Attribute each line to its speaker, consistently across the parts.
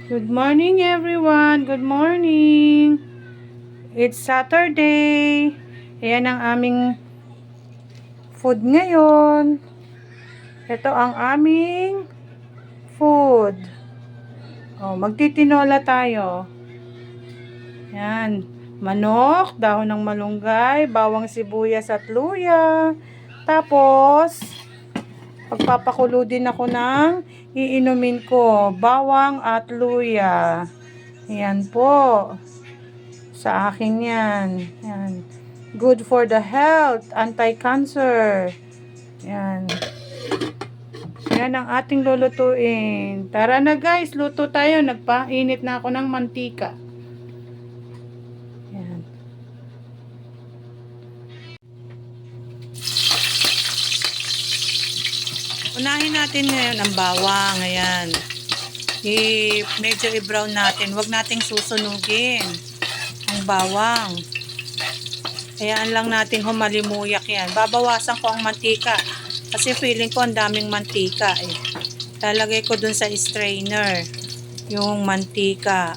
Speaker 1: Good morning everyone. Good morning. It's Saturday. Ayan ang aming food ngayon. Ito ang aming food. Magtitinola tayo. Yan. Manok, dahon ng malunggay, bawang sibuyas at luya. Tapos, pagpapakulo din ako ng iinumin ko, bawang at luya. Yan po. Sa akin yan. Yan. Good for the health. Anti-cancer. Yan. Yan ang ating lulutuin. Tara na guys, luto tayo. Nagpainit na ako ng mantika. Yan. Unahin natin ngayon ang bawang. Ayan. Medyo i-brown natin. Huwag nating susunugin ang bawang. Hayaan lang natin humalimuyak yan. Babawasan ko ang mantika. Kasi feeling ko ang daming mantika eh. Lalagay ko dun sa strainer yung mantika.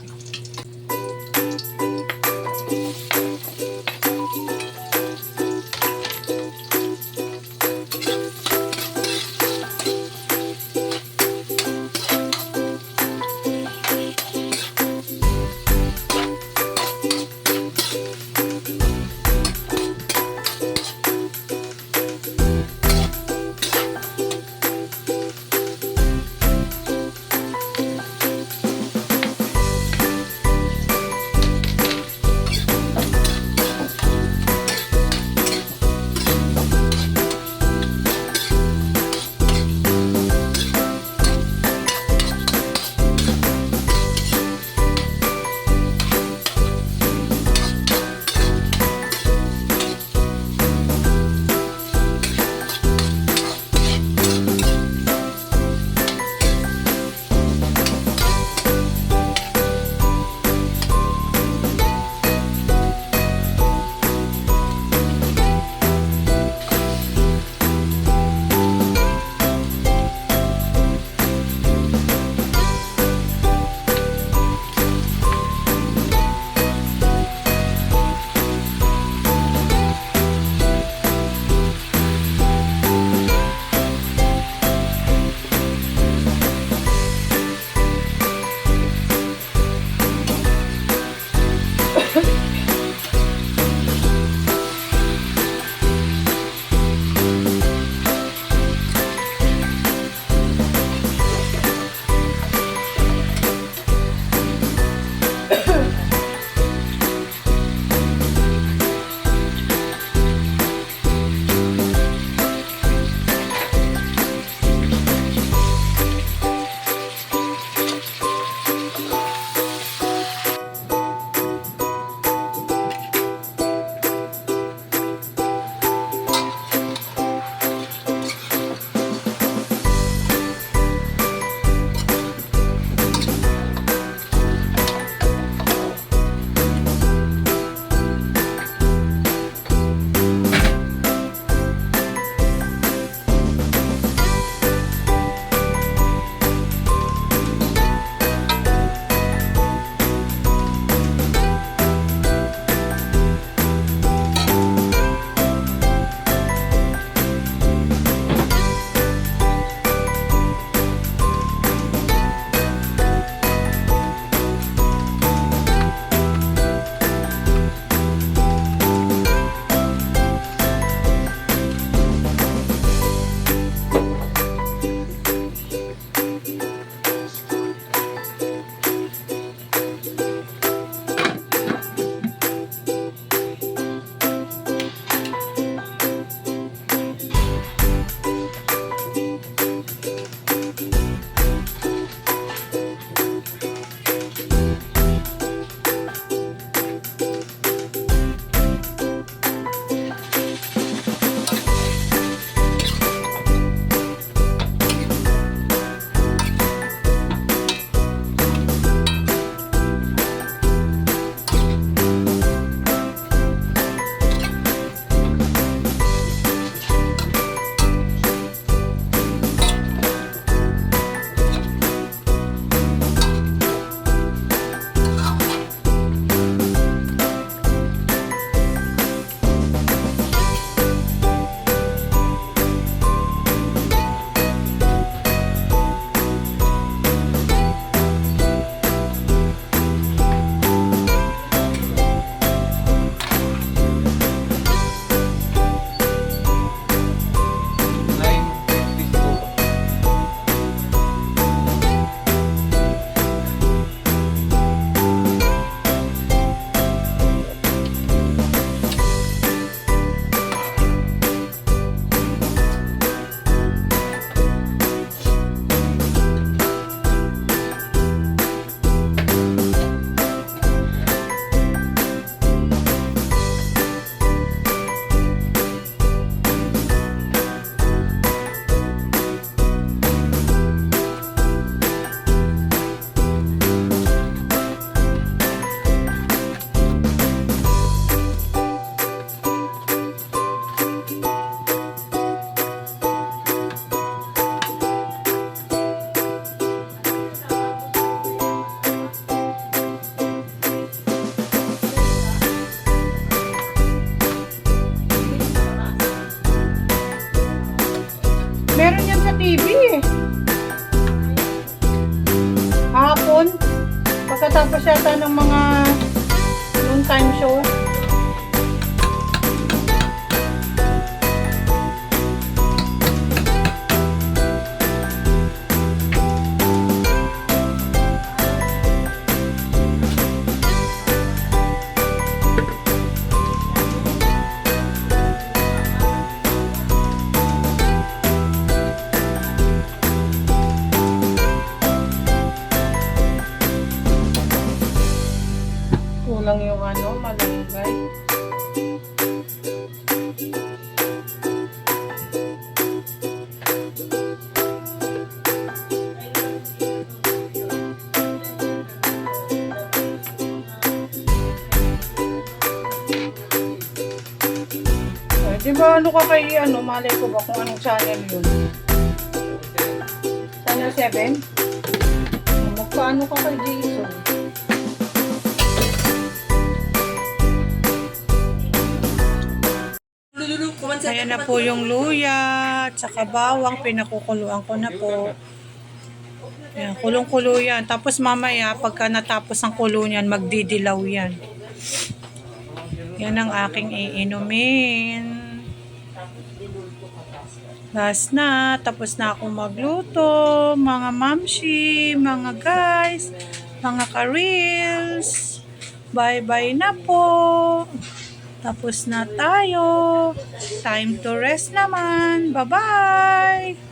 Speaker 1: Pagkatapos yata ng mga noontime show. Kulang yung malunggay. Di ba ka kay malay ko ba kung anong channel yun? Channel 7? Magpaano ka kay Jason? Ayan na po yung luya at saka bawang, pinakukuluan ko na po. Ayan, kulong-kulo yan. Tapos mamaya, pagka natapos ang kulo niyan, magdidilaw yan. Yan ang aking iinumin. Last na, tapos na akong magluto, mga mamshi, mga guys, mga ka-reels. Bye-bye na po. Tapos na tayo. Time to rest naman. Bye-bye!